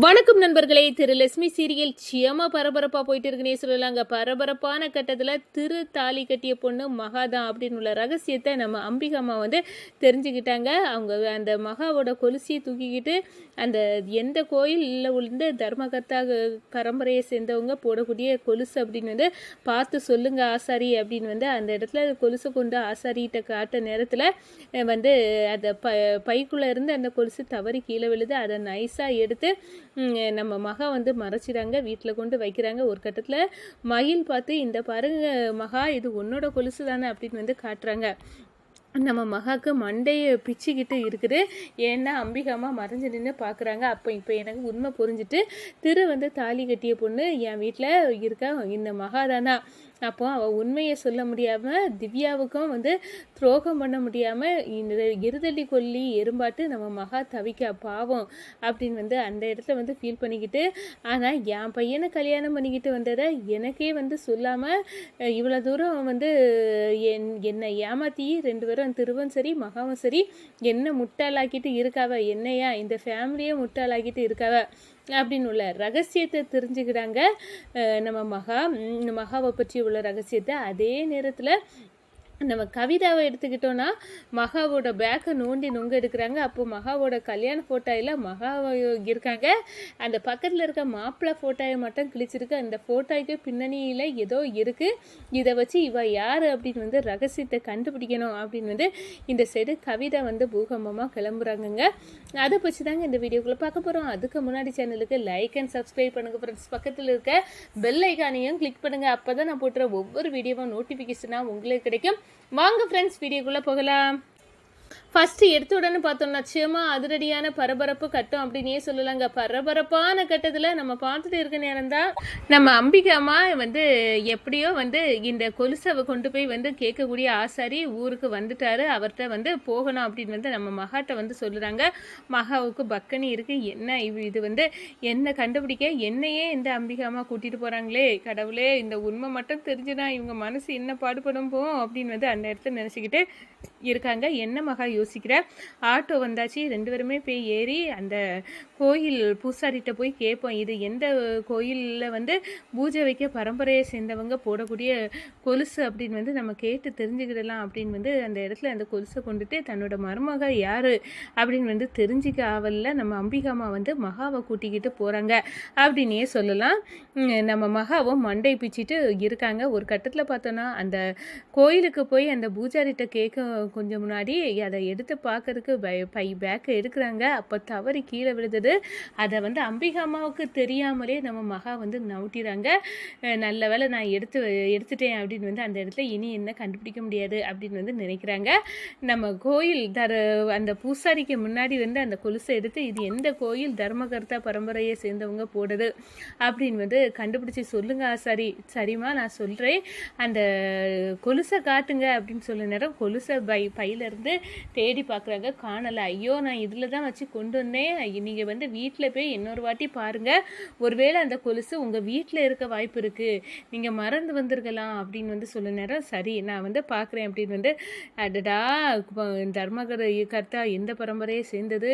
வணக்கம் நண்பர்களே. திரு லட்சுமி சீரியல் சியமா பரபரப்பாக போயிட்டு இருக்குன்னே சொல்லலாங்க. பரபரப்பான கட்டத்தில் திரு தாலி கட்டிய பொண்ணு மகாதான் அப்படின்னு உள்ள ரகசியத்தை நம்ம அம்பிகாமா தெரிஞ்சுக்கிட்டாங்க. அவங்க அந்த மகாவோட கொலுசியை தூக்கிக்கிட்டு அந்த எந்த கோயிலில் உள்ள தர்மகர்த்தா பரம்பரையை சேர்ந்தவங்க போடக்கூடிய கொலுசு அப்படின்னு பார்த்து சொல்லுங்க ஆசாரி அப்படின்னு அந்த இடத்துல கொலுசை கொண்டு ஆசாரிகிட்ட காட்ட நேரத்தில் அந்த பைக்குள்ளே இருந்து அந்த கொலுசு தவறி கீழே விழுது. அதை நைஸாக எடுத்து நம்ம மகா மறைச்சிடாங்க, வீட்டில் கொண்டு வைக்கிறாங்க. ஒரு கட்டத்தில் மயில் பார்த்து இந்த பாருங்க மகா, இது உன்னோட கொலுசு தானே அப்படின்னு காட்டுறாங்க. நம்ம மகாவுக்கு மண்டையை பிச்சுக்கிட்டு இருக்குது. ஏன்னா அம்பிகாமா மறைஞ்சு நின்று பார்க்குறாங்க. இப்போ எனக்கு உண்மை புரிஞ்சுட்டு திரு தாலி கட்டிய பொண்ணு என் வீட்டில் இருக்கா இந்த மகா தானா. அப்போ அவள் உண்மையை சொல்ல முடியாமல் திவ்யாவுக்கும் துரோகம் பண்ண முடியாமல் இந்த இருதலி கொல்லி எறும்பாட்டு நம்ம மகா தவிக்க பாவம் அப்படின்னு அந்த இடத்துல ஃபீல் பண்ணிக்கிட்டு, ஆனால் என் பையனை கல்யாணம் பண்ணிக்கிட்டு வந்ததை எனக்கே சொல்லாமல் இவ்வளோ தூரம் என்னை ஏமாற்றி ரெண்டு பேரும் திருவும் சரி மகாவும் சரி என்ன முட்டாளாக்கிட்டு இருக்காவ, என்னையா இந்த ஃபேமிலியே முட்டாளாக்கிட்டு இருக்காவ அப்படின்னு உள்ள ரகசியத்தை தெரிஞ்சுக்கிறாங்க நம்ம மகாவை பற்றி உள்ள ரகசியத்தை. அதே நேரத்தில் நம்ம கவிதாவை எடுத்துக்கிட்டோன்னா மகாவோட பேக்கை நோண்டி நொங்க எடுக்கிறாங்க. அப்போது மகாவோட கல்யாண ஃபோட்டோவில் மகாவை இருக்காங்க. அந்த பக்கத்தில் இருக்க மாப்பிள்ளை ஃபோட்டோவை மட்டும் கிழிச்சிருக்கு. அந்த ஃபோட்டோவுக்கு பின்னணியில் ஏதோ இருக்குது. இதை வச்சு இவ யார் அப்படின்னு ரகசியத்தை கண்டுபிடிக்கணும் அப்படின்னு இந்த சைடு கவிதா பூகம்பமாக கிளம்புறாங்கங்க. அதை பற்றி தாங்க இந்த வீடியோக்குள்ளே பார்க்க போகிறோம். அதுக்கு முன்னாடி சேனலுக்கு லைக் அண்ட் சப்ஸ்கிரைப் பண்ணுங்கள் ஃப்ரெண்ட்ஸ். பக்கத்தில் இருக்க பெல் ஐக்கானையும் கிளிக் பண்ணுங்கள். அப்போ தான் நான் போட்டுற ஒவ்வொரு வீடியோவும் நோட்டிஃபிகேஷனாக உங்களுக்கு கிடைக்கும். வாங்க ஃப்ரெண்ட்ஸ், வீடியோக்குள்ளே போகலாம். ஃபஸ்ட்டு எடுத்த உடனே பார்த்தோம்னா நிச்சயமாக அதிரடியான பரபரப்பு கட்டம் அப்படின்னே சொல்லலாங்க. பரபரப்பான கட்டத்தில் நம்ம பார்த்துட்டு இருக்க நேரம் தான் நம்ம அம்பிகாமா எப்படியோ இந்த கொலுசை கொண்டு போய் கேட்கக்கூடிய ஆசாரி ஊருக்கு வந்துட்டாரு. அவர்கிட்ட போகணும் அப்படின்னு நம்ம மகாட்ட சொல்லுறாங்க. மகாவுக்கு பக்கனி இருக்குது. என்ன இது என்ன கண்டுபிடிக்க என்னையே இந்த அம்பிகாமா கூட்டிகிட்டு போகிறாங்களே கடவுளே, இந்த உண்மை மட்டும் தெரிஞ்சுனா இவங்க மனசு என்ன பாடுபடும் போகும் அப்படின்னு அந்த இடத்துல நினச்சிக்கிட்டு இருக்காங்க. என்ன மகா யோசிக்கிற? ஆட்டோ வந்தாச்சு, ரெண்டு பேருமே போய் ஏறி அந்த கோயில் பூசாரிட்ட போய் கேட்போம், இது எந்த கோயிலில் பூஜை வைக்க பரம்பரையை சேர்ந்தவங்க போடக்கூடிய கொலுசு அப்படின்னு நம்ம கேட்டு தெரிஞ்சுக்கிடலாம் அப்படின்னு அந்த இடத்துல அந்த கொலுசை கொண்டுட்டு தன்னோட மருமக யார் அப்படின்னு தெரிஞ்சிக்க ஆவலில் நம்ம அம்பிகாமா மகாவை கூட்டிக்கிட்டு போகிறாங்க அப்படின்னே சொல்லலாம். நம்ம மகாவும் மண்டை பிச்சுட்டு இருக்காங்க. ஒரு கட்டத்தில் பார்த்தோன்னா அந்த கோயிலுக்கு போய் அந்த பூஜாரிட்ட கேட்க கொஞ்சம் முன்னாடி அதை எடுத்து பார்க்கறதுக்கு பேக்கை எடுக்கிறாங்க. அப்போ தவறி கீழே விழுந்தது. அதை அம்பிகாமாவுக்கு தெரியாமலே நம்ம மகா நவுட்டிறாங்க. நல்ல வேலை நான் எடுத்துட்டேன் அப்படின்னு அந்த இடத்துல இனி என்ன கண்டுபிடிக்க முடியாது அப்படின்னு நினைக்கிறாங்க. நம்ம கோயில் அந்த பூசாரிக்கு முன்னாடி அந்த கொலுசை எடுத்து இது எந்த கோயில் தர்மகர்த்தா பரம்பரையை சேர்ந்தவங்க போடுது அப்படின்னு கண்டுபிடிச்சி சொல்லுங்க ஆசாரி. சரிம்மா நான் சொல்கிறேன், அந்த கொலுசை காட்டுங்க அப்படின்னு சொல்ல நேரம் கொலுசை பையிலேருந்து தேடி பார்க்குறாங்க, காணலை. ஐயோ நான் இதில் தான் வச்சு கொண்டு வந்தேன், நீங்கள் வீட்டில் போய் இன்னொரு வாட்டி பாருங்கள், ஒருவேளை அந்த கொலுசு உங்கள் வீட்டில் இருக்க வாய்ப்பு இருக்குது, நீங்கள் மறந்து வந்திருக்கலாம் அப்படின்னு சொல்ல நேரம் சரி நான் பார்க்குறேன் அப்படின்னு அடடா கர்த்தா எந்த பரம்பரையை சேர்ந்தது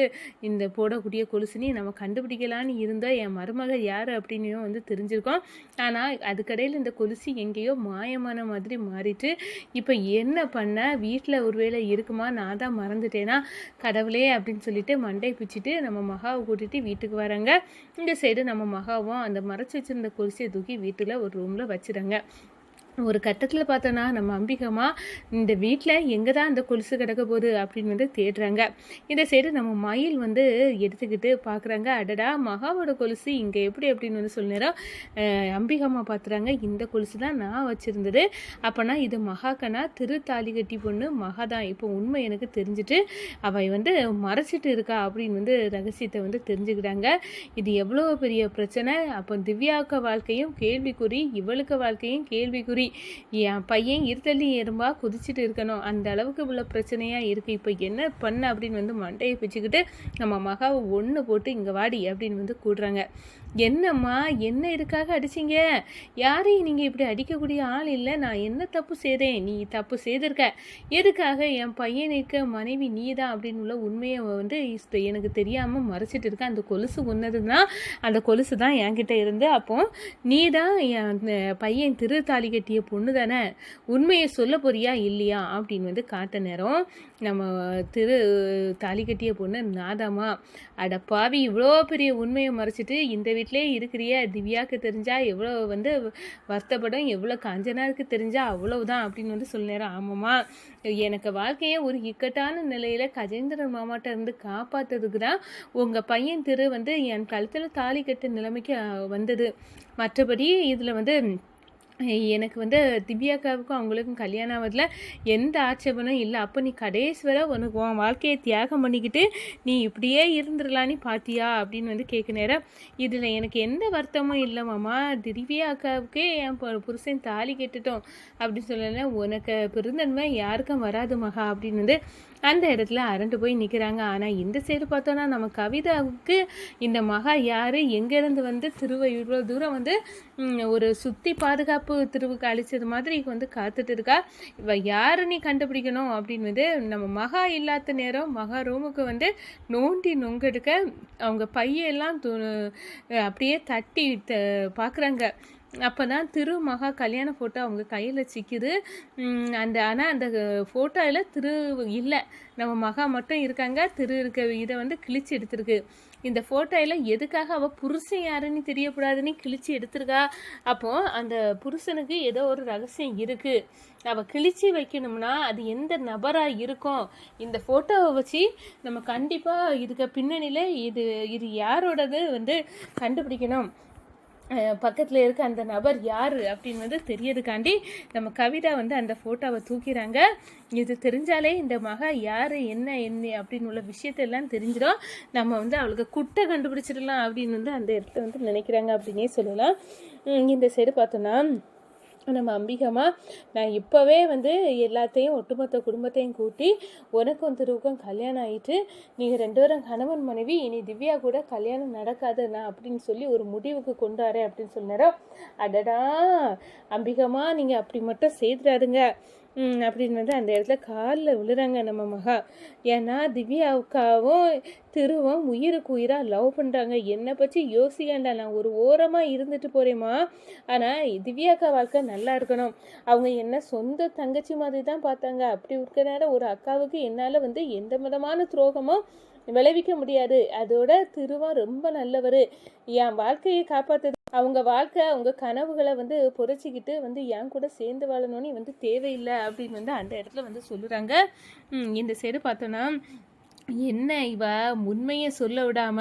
இந்த போடக்கூடிய கொலுசுனி நம்ம கண்டுபிடிக்கலான்னு இருந்தால் என் மருமகள் யார் அப்படின்னு தெரிஞ்சிருக்கோம். ஆனால் அதுக்கடையில் இந்த கொலுசு எங்கேயோ மாயமான மாதிரி மாறிட்டு இப்போ என்ன பண்ண, வீட்டில் ஒருவேளை இருக்குமா, நான் தான் மறந்துட்டேனா கடவுளே அப்படின்னு சொல்லிட்டு மண்டை பிச்சுட்டு நம்ம மகாவை கூட்டிகிட்டு வீட்டுக்கு வராங்க. இந்த சைடு நம்ம மகாவும் அந்த மறைச்சி வச்சிருந்த கொலுசியை தூக்கி வீட்டில் ஒரு ரூமில் வச்சுறாங்க. ஒரு கட்டத்தில் பார்த்தோன்னா நம்ம அம்பிகமா இந்த வீட்டில் எங்கே தான் அந்த கொலுசு கிடக்க போகுது அப்படின்னு தேடுறாங்க. இந்த சைடு நம்ம மயில் எடுத்துக்கிட்டு பார்க்குறாங்க. அடடா மகாவோட கொலுசு இங்கே எப்படி அப்படின்னு சொல்ல நேரம் அம்பிகமா பார்த்துறாங்க. இந்த கொலுசு தான் நான் வச்சுருந்தது. அப்போனா இது மகாக்கனா திரு தாலி கட்டி பொண்ணு மகா தான். இப்போ உண்மை எனக்கு தெரிஞ்சுட்டு அவள் மறைச்சிட்டு இருக்கா அப்படின்னு ரகசியத்தை தெரிஞ்சுக்கிறாங்க. இது எவ்வளோ பெரிய பிரச்சனை. அப்போ திவ்யாவுக்கு வாழ்க்கையும் கேள்விக்குறி, இவளுக்கு வாழ்க்கையும் கேள்விக்குறி. என் பையன் இருத்தள்ளி எறும்பா குதிச்சுட்டு இருக்கணும், அந்த அளவுக்கு உள்ள பிரச்சனையாக இருக்குது. இப்போ என்ன பண்ண அப்படின்னு வந்து மண்டையை பிச்சுக்கிட்டு நம்ம மகாவை ஒன்று போட்டு இங்கே வாடி அப்படின்னு வந்து கூடுறாங்க. என்னம்மா என்ன இதுக்காக அடிச்சிங்க? யாரையும் நீங்கள் இப்படி அடிக்கக்கூடிய ஆள் இல்லை. நான் என்ன தப்பு செய்தேன்? நீ தப்பு செய்திருக்க. எதுக்காக என் பையனுக்கு மனைவி நீ தான் அப்படின்னு உள்ள உண்மையை வந்து எனக்கு தெரியாமல் மறைச்சிட்டு இருக்க. அந்த கொலுசு ஒன்னதுன்னா அந்த கொலுசு தான் என்கிட்ட இருந்து, அப்போ நீ தான் என் பையன் தாலி கட்டிய பொண்ணு தானே, உண்மையை சொல்ல போறியா இல்லையா அப்படின்னு வந்து காட்ட நேரம் நம்ம தாலி கட்டிய பொண்ணு நாதாமா, அட பாவி இவ்வளோ பெரிய உண்மையை மறைச்சிட்டு இந்த வீட்டிலே இருக்கிறிய, திவ்யாவுக்கு தெரிஞ்சா எவ்வளோ வந்து வருத்தப்படும், எவ்வளோ காஞ்சனாருக்கு தெரிஞ்சா அவ்வளவுதான் அப்படின்னு வந்து சொல்ல நேரம். ஆமாம்மா, எனக்கு வாழ்க்கையை ஒரு இக்கட்டான நிலையில் கஜேந்திரன் மாமாட்ட இருந்து காப்பாற்றுறதுக்கு தான் உங்கள் பையன் வந்து என் கழுத்தில் தாலி கட்ட நிலைமைக்கு வந்தது. மற்றபடி இதில் வந்து எனக்கு வந்து திவ்யாக்காவுக்கும் அவங்களுக்கும் கல்யாணம் ஆவதில் எந்த ஆட்சேபனும் இல்லை. அப்போ நீ கடைசி வரை உனக்கு உன் வாழ்க்கையை தியாகம் பண்ணிக்கிட்டு நீ இப்படியே இருந்துடலான்னு பார்த்தியா அப்படின்னு வந்து கேட்க நேரம். இதில் எனக்கு எந்த வருத்தமும் இல்லை மாமா, திவ்யாக்காவுக்கே என் புருஷன் தாலி கட்டுட்டோம் அப்படின்னு சொல்லலை, உனக்கு பெருந்தன்மை யாருக்கும் வராது மகா அப்படின்னு வந்து அந்த இடத்துல அரண்டு போய் நிற்கிறாங்க. ஆனால் இந்த சைடு பார்த்தோன்னா நம்ம கவிதாவுக்கு இந்த மகா யார், எங்கேருந்து வந்து இவ்வளோ தூரம் வந்து ஒரு சுற்றி பாதுகாப்பு திருவுக்கு அழிச்சது மாதிரி வந்து காத்துட்டு இருக்கா. இவ யாரு நீ கண்டுபிடிக்கணும் அப்படின்னு வந்து நம்ம மகா இல்லாத நேரம் மகா ரூமுக்கு வந்து நோண்டி நொங்கெடுக்க அவங்க பையெல்லாம் அப்படியே தட்டி பார்க்குறாங்க. அப்போ தான் மகா கல்யாண ஃபோட்டோ அவங்க கையில் சிக்குது. ஆனால் அந்த ஃபோட்டோவில் இல்லை, நம்ம மகா மட்டும் இருக்காங்க. இருக்க இதை வந்து கிழிச்சு எடுத்திருக்கு. இந்த ஃபோட்டோவில் எதுக்காக அவள் புருஷன் யாருன்னு தெரியக்கூடாதுன்னு கிழிச்சு எடுத்திருக்கா. அப்போது அந்த புருஷனுக்கு ஏதோ ஒரு ரகசியம் இருக்குது. அவள் கிழிச்சு வைக்கணும்னா அது எந்த நபராக இருக்கும்? இந்த ஃபோட்டோவை வச்சு நம்ம கண்டிப்பாக இதுக்கு பின்னணியில் இது யாரோடது வந்து கண்டுபிடிக்கணும். பக்கத்தில் இருக்க அந்த நபர் யார் அப்படின்னு வந்து தெரியறதுக்காண்டி நம்ம கவிதா வந்து அந்த ஃபோட்டோவை தூக்கிறாங்க. இது தெரிஞ்சாலே இந்த மகா யார் என்ன அப்படின்னு உள்ள விஷயத்தெல்லாம் தெரிஞ்சிடும். நம்ம வந்து அவளுக்கு குட்டை கண்டுபிடிச்சிடலாம் அப்படின்னு வந்து அந்த இடத்துல வந்து நினைக்கிறாங்க அப்படின்னே சொல்லலாம். இந்த சைடு பார்த்தோன்னா நம்ம அம்பிகம்மா, நான் இப்போவே வந்து எல்லாத்தையும் ஒட்டுமொத்த குடும்பத்தையும் கூட்டி உனக்கும் திருவுக்கும் கல்யாணம் ஆகிட்டு நீங்கள் 2 பேரும் கணவன் மனைவி, இனி திவ்யா கூட கல்யாணம் நடக்காது நான் அப்படின்னு சொல்லி ஒரு முடிவுக்கு கொண்டாரேன் அப்படின்னு சொன்னாரோ. அடடா அம்பிகம்மா, நீங்கள் அப்படி மட்டும் செய்துடாதுங்க அப்படின்னு வந்து அந்த இடத்துல காலில் விழுறாங்க நம்ம மகா. ஏன்னா திவ்யாவுக்காவும் திருவும் உயிருக்கு உயிராக லவ் பண்ணுறாங்க. என்னை பற்றி யோசிக்காண்டா, நான் ஒரு ஓரமாக இருந்துட்டு போகிறேம்மா. ஆனால் திவ்யாக்கா வாழ்க்கை நல்லா இருக்கணும். அவங்க என்ன சொந்த தங்கச்சி மாதிரி தான் பார்த்தாங்க. அப்படி இருக்கிற நேரம் ஒரு அக்காவுக்கு என்னால் வந்து எந்த விதமான துரோகமும் விளைவிக்க முடியாது. அதோட திருவா ரொம்ப நல்லவர். என் வாழ்க்கையை காப்பாற்று, அவங்க வாழ்க்கை அவங்க கனவுகளை வந்து புதைச்சிக்கிட்டு வந்து என் கூட சேர்ந்து வாழணும்னு வந்து தேவையில்லை அப்படின்னு வந்து அந்த இடத்துல வந்து சொல்லுறாங்க. இந்த சைடு பார்த்தோன்னா என்ன இவ உண்மையை சொல்ல விடாம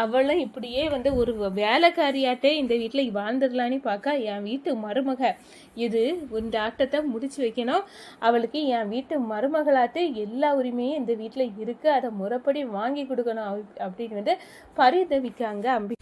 அவளும் இப்படியே வந்து ஒரு வேலைக்காரியாட்டே இந்த வீட்டில் வாழ்ந்துடலான்னு பார்க்க, என் வீட்டு மருமக இது இந்த ஆட்டத்தை முடிச்சு வைக்கணும். அவளுக்கு என் வீட்டு மருமகளாட்டு எல்லா உரிமையும் இந்த வீட்டில் இருக்குது, அதை முறைப்படி வாங்கி கொடுக்கணும் அப்படின்னு வந்து பரிதவிக்காங்க அம்பி.